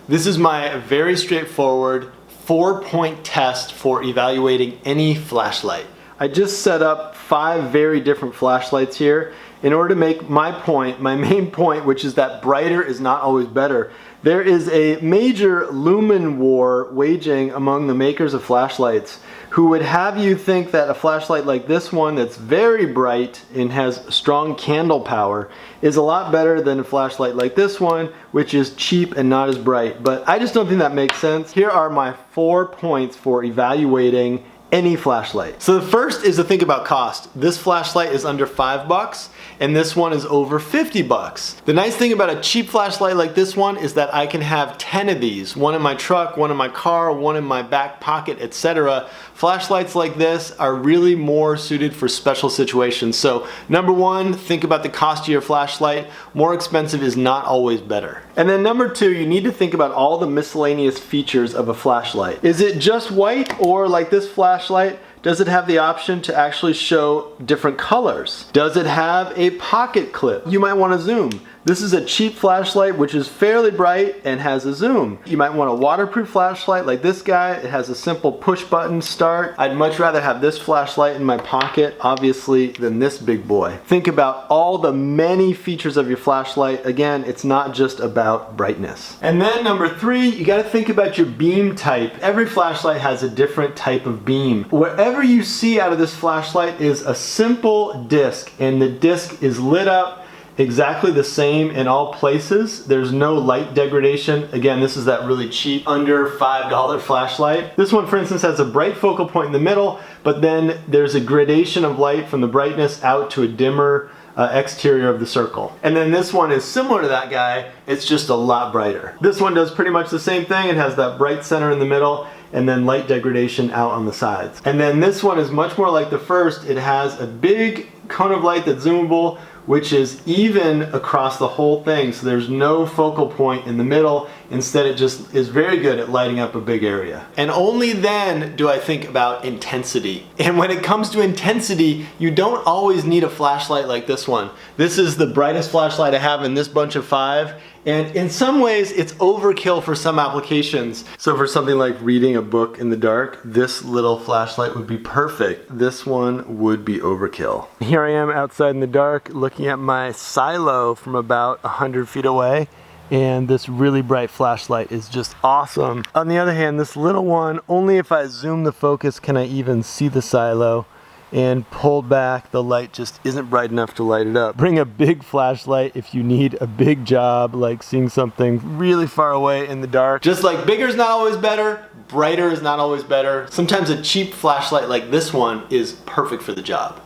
This is my very straightforward 4-point test for evaluating any flashlight. I just set up 5 very different flashlights here in order to make my point, my main point, which is that brighter is not always better. There is a major Lumen War waging among the makers of flashlights who would have you think that a flashlight like this one that's very bright and has strong candle power is a lot better than a flashlight like this one, which is cheap and not as bright. But I just don't think that makes sense. Here are my 4 points for evaluating any flashlight. So the first is to think about cost. This flashlight is under $5 and this one is over $50. The nice thing about a cheap flashlight like this one is that I can have 10 of these, one in my truck, one in my car, one in my back pocket, etc. Flashlights like this are really more suited for special situations. So number one, think about the cost of your flashlight. More expensive is not always better. And then number two, you need to think about all the miscellaneous features of a flashlight. Is it just white, or like this flashlight, does it have the option to actually show different colors? Does it have a pocket clip? You might want to zoom. This is a cheap flashlight which is fairly bright and has a zoom. You might want a waterproof flashlight like this guy. It has a simple push button start. I'd much rather have this flashlight in my pocket, obviously, than this big boy. Think about all the many features of your flashlight. Again, it's not just about brightness. And then number three, you gotta think about your beam type. Every flashlight has a different type of beam. Whatever you see out of this flashlight is a simple disc, and the disc is lit up exactly the same in all places. There's no light degradation. Again, this is that really cheap under $5 flashlight. This one, for instance, has a bright focal point in the middle, but then there's a gradation of light from the brightness out to a dimmer exterior of the circle. And then this one is similar to that guy, it's just a lot brighter. This one does pretty much the same thing. It has that bright center in the middle and then light degradation out on the sides. And then this one is much more like the first. It has a big cone of light that's zoomable, which is even across the whole thing, so there's no focal point in the middle. Instead, it just is very good at lighting up a big area. And only then do I think about intensity. And when it comes to intensity, you don't always need a flashlight like this one. This is the brightest flashlight I have in this bunch of 5. And in some ways, it's overkill for some applications. So for something like reading a book in the dark, this little flashlight would be perfect. This one would be overkill. Here I am outside in the dark looking at my silo from about 100 feet away. And this really bright flashlight is just awesome. On the other hand, this little one, only if I zoom the focus can I even see the silo. And pulled back, the light just isn't bright enough to light it up. Bring a big flashlight if you need a big job, like seeing something really far away in the dark. Just like bigger is not always better, brighter is not always better. Sometimes a cheap flashlight like this one is perfect for the job.